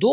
2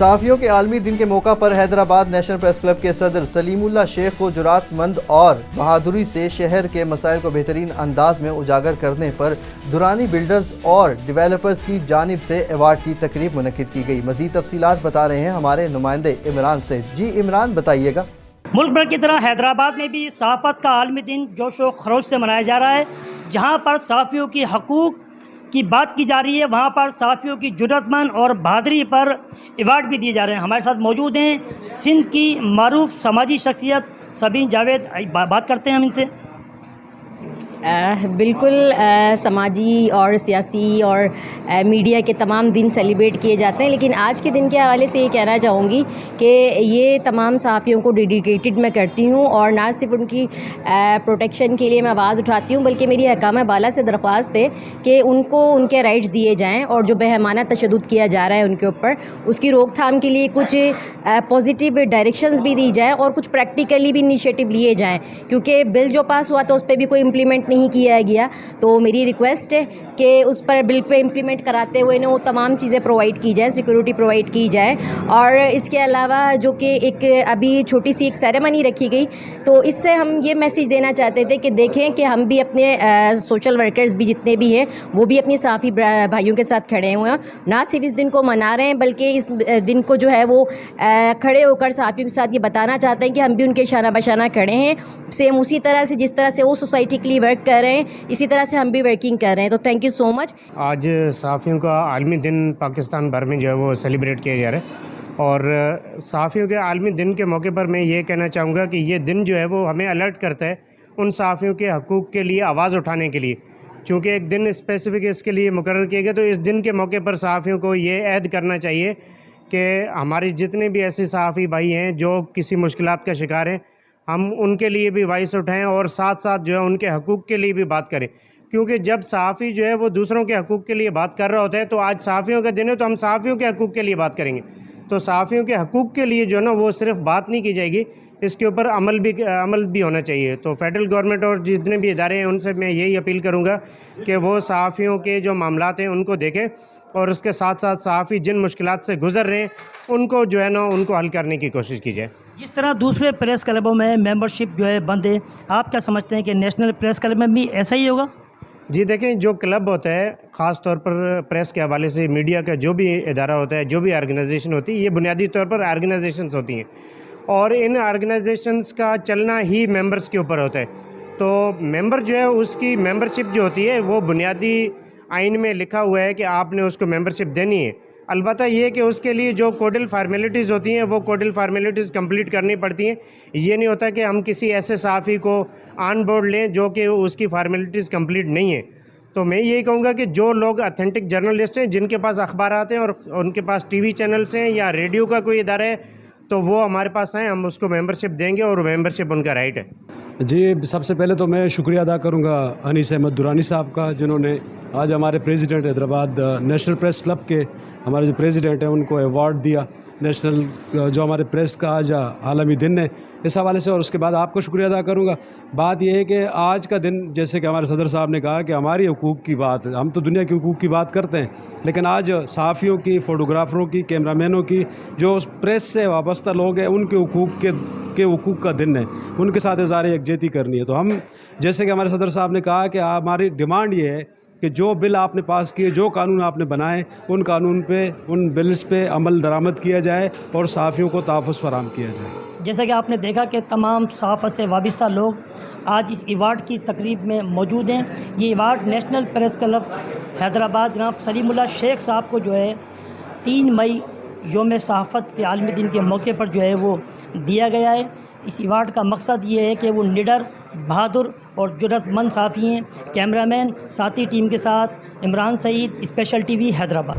صحافیوں کے عالمی دن کے موقع پر حیدرآباد نیشنل پریس کلب کے صدر سلیم اللہ شیخ کو جرات مند اور بہادری سے شہر کے مسائل کو بہترین انداز میں اجاگر کرنے پر دورانی بلڈرز اور ڈیولپرز کی جانب سے ایوارڈ کی تقریب منعقد کی گئی۔ مزید تفصیلات بتا رہے ہیں ہمارے نمائندے عمران سے۔ جی عمران، بتائیے گا۔ ملک بھر کی طرح حیدرآباد میں بھی صحافت کا عالمی دن جوش و خروش سے منایا جا رہا ہے۔ جہاں پر صحافیوں کی حقوق کی بات کی جا رہی ہے، وہاں پر صحافیوں کی جرات مند اور بہادری پر ایوارڈ بھی دیے جا رہے ہیں۔ ہمارے ساتھ موجود ہیں سندھ کی معروف سماجی شخصیت سبین جاوید، بات کرتے ہیں ہم ان سے۔ بالکل سماجی اور سیاسی اور میڈیا کے تمام دن سیلیبریٹ کیے جاتے ہیں، لیکن آج کے دن کے حوالے سے یہ کہنا چاہوں گی کہ یہ تمام صحافیوں کو ڈیڈیکیٹڈ میں کرتی ہوں، اور نہ صرف ان کی پروٹیکشن کے لیے میں آواز اٹھاتی ہوں، بلکہ میری حکام بالا سے درخواست ہے کہ ان کو ان کے رائٹس دیے جائیں، اور جو بہیمانہ تشدد کیا جا رہا ہے ان کے اوپر، اس کی روک تھام کے لیے کچھ پازیٹیو ڈائریکشنز بھی دی جائیں اور کچھ پریکٹیکلی بھی انیشیٹو لیے جائیں، کیونکہ بل جو پاس ہوا تھا اس پہ بھی کوئی امپلیمنٹ نہیں کیا گیا۔ تو میری ریکویسٹ ہے کہ اس پر بل پہ امپلیمنٹ کراتے ہوئے وہ تمام چیزیں پرووائڈ کی جائیں، سیکورٹی پرووائڈ کی جائے، اور اس کے علاوہ جو کہ ایک ابھی چھوٹی سی ایک سیریمنی رکھی گئی، تو اس سے ہم یہ میسیج دینا چاہتے تھے کہ دیکھیں کہ ہم بھی اپنے سوشل ورکرز بھی جتنے بھی ہیں وہ بھی اپنی صحافی بھائیوں کے ساتھ کھڑے ہوئے ہیں، نہ صرف اس دن کو منا رہے ہیں بلکہ اس دن کو جو ہے وہ کھڑے ہو کر صحافیوں کے ساتھ یہ بتانا چاہتے ہیں کہ ہم بھی ان کے شانہ بشانہ کھڑے ہیں، سیم اسی طرح سے جس طرح سے وہ سوسائٹی کے لیے ورک کر رہے ہیں اسی طرح سے ہم بھی ورکنگ کر رہے ہیں۔ تو تھینک یو سو مچ۔ آج صحافیوں کا عالمی دن پاکستان بھر میں جو ہے وہ سیلیبریٹ کیا جا رہا ہے، اور صحافیوں کے عالمی دن کے موقع پر میں یہ کہنا چاہوں گا کہ یہ دن جو ہے وہ ہمیں الرٹ کرتا ہے ان صحافیوں کے حقوق کے لیے آواز اٹھانے کے لیے، چونکہ ایک دن اسپیسیفک اس کے لیے مقرر کیا گیا۔ تو اس دن کے موقع پر صحافیوں کو یہ عہد کرنا چاہیے کہ ہمارے جتنے بھی ایسے صحافی بھائی ہیں جو کسی مشکلات کا شکار ہیں، ہم ان کے لیے بھی وائس اٹھائیں اور ساتھ ساتھ جو ہے ان کے حقوق کے لیے بھی بات کریں، کیونکہ جب صحافی جو ہے وہ دوسروں کے حقوق کے لیے بات کر رہا ہوتا ہے، تو آج صحافیوں کا دن ہے تو ہم صحافیوں کے حقوق کے لیے بات کریں گے۔ تو صحافیوں کے حقوق کے لیے جو ہے نا وہ صرف بات نہیں کی جائے گی، اس کے اوپر عمل بھی ہونا چاہیے۔ تو فیڈرل گورنمنٹ اور جتنے بھی ادارے ہیں ان سے میں یہی اپیل کروں گا کہ وہ صحافیوں کے جو معاملات ہیں ان کو دیکھیں، اور اس کے ساتھ ساتھ صحافی جن مشکلات سے گزر رہے ہیں ان کو جو ہے نا ان کو حل کرنے کی کوشش کی جائے۔ جس طرح دوسرے پریس کلبوں میں ممبرشپ جو ہے بند ہے، آپ کیا سمجھتے ہیں کہ نیشنل پریس کلب میں بھی ایسا ہی ہوگا؟ جی دیکھیں، جو کلب ہوتا ہے خاص طور پر پریس کے حوالے سے میڈیا کا جو بھی ادارہ ہوتا ہے، جو بھی آرگنائزیشن ہوتی ہے، یہ بنیادی طور پر آرگنائزیشنز ہوتی ہیں، اور ان آرگنائزیشنز کا چلنا ہی ممبرز کے اوپر ہوتا ہے۔ تو ممبر جو ہے اس کی ممبرشپ جو ہوتی ہے وہ بنیادی آئین میں لکھا ہوا ہے کہ آپ نے اس کو ممبرشپ دینی ہے۔ البتہ یہ کہ اس کے لیے جو کوڈل فارمیلٹیز ہوتی ہیں وہ کوڈل فارمیلٹیز کمپلیٹ کرنی پڑتی ہیں۔ یہ نہیں ہوتا کہ ہم کسی ایسے صحافی کو آن بورڈ لیں جو کہ اس کی فارمیلٹیز کمپلیٹ نہیں ہیں۔ تو میں یہی کہوں گا کہ جو لوگ اتھینٹک جرنلسٹ ہیں، جن کے پاس اخبارات ہیں اور ان کے پاس ٹی وی چینلز ہیں یا ریڈیو کا کوئی ادارہ ہے، تو وہ ہمارے پاس آئیں، ہم اس کو ممبرشپ دیں گے، اور ممبرشپ ان کا رائٹ ہے۔ جی، سب سے پہلے تو میں شکریہ ادا کروں گا انیس احمد درانی صاحب کا، جنہوں نے آج ہمارے president Hyderabad national press club کے ہمارے جو پریزیڈنٹ ہیں ان کو ایوارڈ دیا، نیشنل جو ہمارے پریس کا آج عالمی دن ہے، اس حوالے سے۔ اور اس کے بعد آپ کو شکریہ ادا کروں گا۔ بات یہ ہے کہ آج کا دن، جیسے کہ ہمارے صدر صاحب نے کہا کہ ہماری حقوق کی بات ہے، ہم تو دنیا کے حقوق کی بات کرتے ہیں، لیکن آج صحافیوں کی، فوٹوگرافروں کی، کیمرہ مینوں کی، جو پریس سے وابستہ لوگ ہیں، ان کے حقوق کا دن ہے، ان کے ساتھ اظہار یکجہتی کرنی ہے۔ تو ہم، جیسے کہ ہمارے صدر صاحب نے کہا کہ ہماری ڈیمانڈ یہ ہے کہ جو بل آپ نے پاس کیے، جو قانون آپ نے بنائے، ان قانون پہ، ان بلز پہ عمل درآمد کیا جائے اور صحافیوں کو تحفظ فراہم کیا جائے۔ جیسا کہ آپ نے دیکھا کہ تمام صحافت سے وابستہ لوگ آج اس ایوارڈ کی تقریب میں موجود ہیں۔ یہ award national press club Hyderabad جناب سلیم اللہ شیخ صاحب کو جو ہے 3 مئی یوم صحافت کے عالمی دن کے موقع پر جو ہے وہ دیا گیا ہے۔ اس ایوارڈ کا مقصد یہ ہے کہ وہ نڈر، بہادر اور جرات مند صحافی ہیں۔ کیمرہ مین ساتھی ٹیم کے ساتھ Imran Saeed, special T V Hyderabad.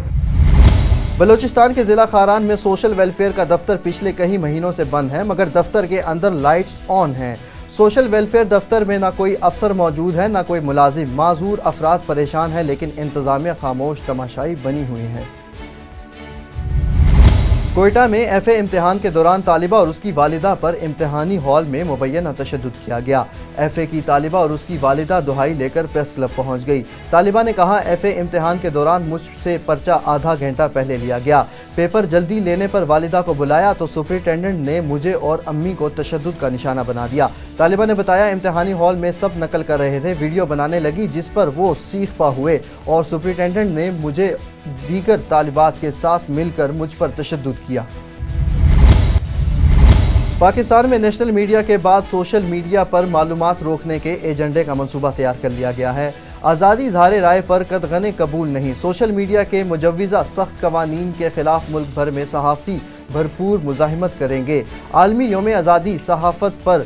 Balochistan کے ضلع خاران میں سوشل ویلفیئر کا دفتر پچھلے کئی مہینوں سے بند ہے، مگر دفتر کے اندر لائٹس آن ہیں۔ سوشل ویلفیئر دفتر میں نہ کوئی افسر موجود ہے، نہ کوئی ملازم۔ معذور افراد پریشان ہیں، لیکن انتظامیہ خاموش تماشائی بنی ہوئی ہے۔ کوئٹہ میں FA امتحان کے دوران طالبہ اور اس کی والدہ پر امتحانی ہال میں مبینہ تشدد کیا گیا۔ FA کی طالبہ اور اس کی والدہ دہائی لے کر پریس کلب پہنچ گئی۔ طالبہ نے کہا FA امتحان کے دوران مجھ سے پرچہ آدھا گھنٹہ پہلے لیا گیا، پیپر جلدی لینے پر والدہ کو بلایا تو سپرنٹینڈنٹ نے مجھے اور امی کو تشدد کا نشانہ بنا دیا۔ طالبہ نے بتایا امتحانی ہال میں سب نقل کر رہے تھے، ویڈیو بنانے لگی جس پر وہ سیخ پا ہوئے اور سپرنٹینڈنٹ نے مجھے دیگر طالبات کے ساتھ مل کر مجھ پر تشدد کیا۔ پاکستان میں نیشنل میڈیا کے بعد سوشل میڈیا پر معلومات روکنے کے ایجنڈے کا منصوبہ تیار کر لیا گیا ہے۔ آزادی اظہار رائے پر قطغن قبول نہیں، سوشل میڈیا کے مجوزہ سخت قوانین کے خلاف ملک بھر میں صحافی بھرپور مزاحمت کریں گے۔ عالمی یوم آزادی صحافت پر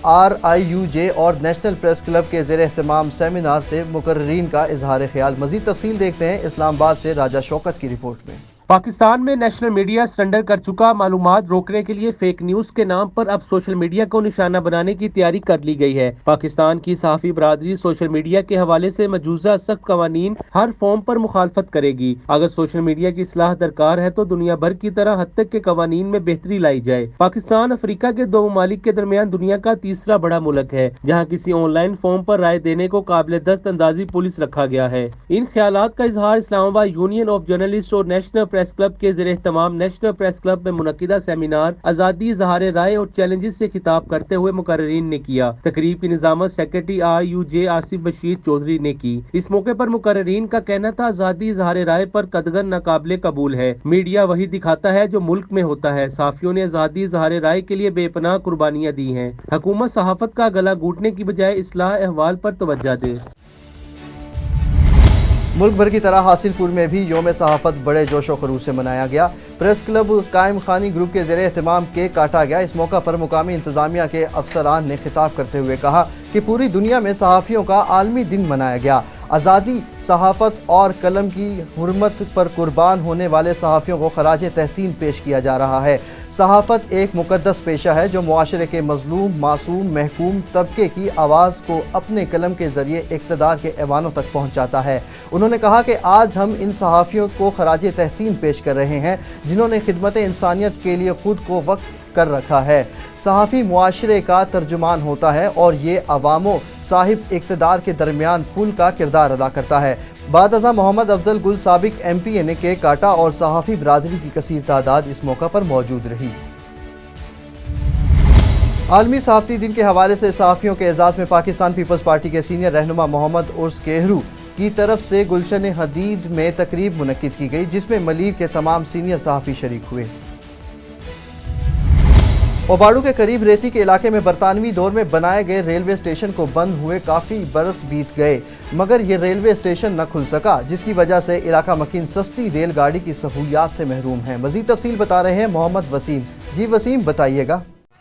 RIUJ اور نیشنل پریس کلب کے زیر اہتمام سیمینار سے مقررین کا اظہار خیال۔ مزید تفصیل دیکھتے ہیں اسلام آباد سے راجہ شوکت کی رپورٹ میں۔ پاکستان میں نیشنل میڈیا سرنڈر کر چکا، معلومات روکنے کے لیے فیک نیوز کے نام پر اب سوشل میڈیا کو نشانہ بنانے کی تیاری کر لی گئی ہے۔ پاکستان کی صحافی برادری سوشل میڈیا کے حوالے سے مجوزہ سخت قوانین ہر فارم پر مخالفت کرے گی۔ اگر سوشل میڈیا کی اصلاح درکار ہے تو دنیا بھر کی طرح حد تک کے قوانین میں بہتری لائی جائے۔ پاکستان افریقہ کے 2 ممالک کے درمیان دنیا کا تیسرا بڑا ملک ہے جہاں کسی آن لائن فارم پر رائے دینے کو قابل دست اندازی پولیس رکھا گیا ہے۔ ان خیالات کا اظہار اسلام آباد یونین آف جرنلسٹ اور نیشنل پریس کلب کے زیر اہتمام نیشنل پریس کلب میں منعقدہ سیمینار آزادی اظہار رائے اور چیلنجز سے خطاب کرتے ہوئے مقررین نے کیا۔ تقریب کی نظامت سیکرٹری RIUJ آصف بشیر چودھری نے کی۔ اس موقع پر مقررین کا کہنا تھا آزادی اظہار رائے پر قطغن ناقابل قبول ہے، میڈیا وہی دکھاتا ہے جو ملک میں ہوتا ہے۔ صحافیوں نے آزادی اظہار رائے کے لیے بے پناہ قربانیاں دی ہیں، حکومت صحافت کا گلا گھونٹنے کی بجائے اصلاح احوال پر توجہ دے۔ ملک بھر کی طرح حاصل پور میں بھی یوم صحافت بڑے جوش و خروش سے منایا گیا۔ پریس کلب قائم خانی گروپ کے زیر اہتمام کیک کاٹا گیا۔ اس موقع پر مقامی انتظامیہ کے افسران نے خطاب کرتے ہوئے کہا کہ پوری دنیا میں صحافیوں کا عالمی دن منایا گیا۔ آزادی، صحافت اور قلم کی حرمت پر قربان ہونے والے صحافیوں کو خراج تحسین پیش کیا جا رہا ہے۔ صحافت ایک مقدس پیشہ ہے جو معاشرے کے مظلوم، معصوم، محکوم طبقے کی آواز کو اپنے قلم کے ذریعے اقتدار کے ایوانوں تک پہنچاتا ہے۔ انہوں نے کہا کہ آج ہم ان صحافیوں کو خراج تحسین پیش کر رہے ہیں جنہوں نے خدمت انسانیت کے لیے خود کو وقف کر رکھا ہے۔ صحافی معاشرے کا ترجمان ہوتا ہے اور یہ عوام و صاحب اقتدار کے درمیان پل کا کردار ادا کرتا ہے۔ بعد ازاں محمد افضل گل سابق MPA نے کیک کاٹا اور صحافی برادری کی کثیر تعداد اس موقع پر موجود رہی۔ عالمی صحافتی دن کے حوالے سے صحافیوں کے اعزاز میں پاکستان پیپلز پارٹی کے سینئر رہنما محمد عرس کہرو کی طرف سے گلشن حدید میں تقریب منعقد کی گئی جس میں ملیب کے تمام سینئر صحافی شریک ہوئے۔ اوباڑو کے قریب ریتی کے علاقے میں برطانوی دور میں بنائے گئے ریلوے اسٹیشن کو بند ہوئے کافی برس بیت گئے مگر یہ ریلوے اسٹیشن نہ کھل سکا جس کی وجہ سے علاقہ مکین سستی ریل گاڑی کی سہولیات سے محروم ہیں۔ مزید تفصیل بتا رہے ہیں محمد وسیم۔ جی وسیم بتائیے گا۔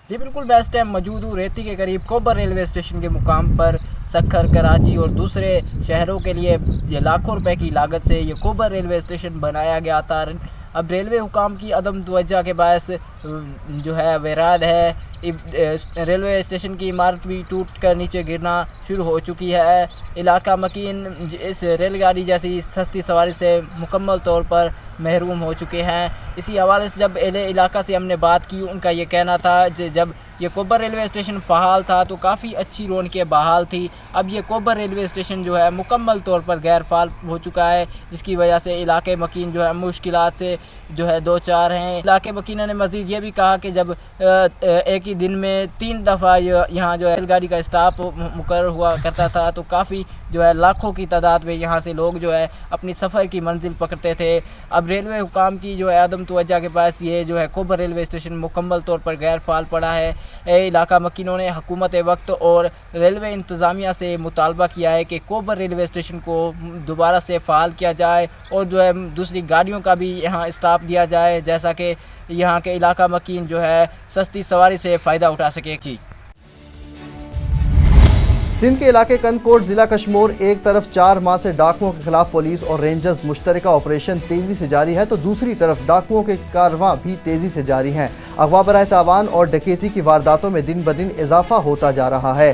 جی بالکل، میں اس ٹائم موجود ہوں ریتی کے قریب کوبر ریلوے اسٹیشن کے مقام پر۔ سکھر، کراچی اور دوسرے شہروں کے لیے یہ لاکھوں روپے کی لاگت سے یہ کوبر ریلوے اسٹیشن بنایا گیا تھا۔ اب ریلوے حکام کی عدم توجہ کے باعث جو ہے ویران ہے، ریلوے اسٹیشن کی عمارت بھی ٹوٹ کر نیچے گرنا شروع ہو چکی ہے۔ علاقہ مکین اس ریل گاڑی جیسی سستی سواری سے مکمل طور پر محروم ہو چکے ہیں۔ اسی حوالے سے جب اہل علاقہ سے ہم نے بات کی، ان کا یہ کہنا تھا جب یہ کوبر ریلوے اسٹیشن فعال تھا تو کافی اچھی رونقیں بحال تھی، اب یہ کوبر ریلوے اسٹیشن جو ہے مکمل طور پر غیر فعال ہو چکا ہے جس کی وجہ سے علاقے مکین جو ہے مشکلات سے جو ہے دو چار ہیں۔ علاقے مکینہ نے مزید یہ بھی کہا کہ جب ایک ہی دن میں 3 دفعہ یہاں جو ہے ریل گاڑی کا اسٹاپ مقرر ہوا کرتا تھا تو کافی جو ہے لاکھوں کی تعداد میں یہاں سے لوگ جو ہے اپنی سفر کی منزل پکڑتے تھے۔ اب ریلوے حکام کی جو ہے عدم توجہ کے باعث یہ جو ہے کوبر ریلوے اسٹیشن مکمل طور پر غیر فعال پڑا ہے۔ علاقہ مکینوں نے حکومت وقت اور ریلوے انتظامیہ سے مطالبہ کیا ہے کہ کوبر ریلوے اسٹیشن کو دوبارہ سے فعال کیا جائے اور جو ہے دوسری گاڑیوں کا بھی یہاں اسٹاپ دیا جائے جیسا کہ یہاں کے علاقہ مکین جو ہے سستی سواری سے فائدہ اٹھا سکے۔ سندھ کے علاقے کنکوٹ ضلع کشمور ایک طرف 4 ماہ سے ڈاکوؤں کے خلاف پولیس اور رینجرز مشترکہ آپریشن تیزی سے جاری ہے تو دوسری طرف ڈاکوؤں کے کاررواں بھی تیزی سے جاری ہیں۔ اغوا برائے تاوان اور ڈکیتی کی وارداتوں میں دن بدن اضافہ ہوتا جا رہا ہے۔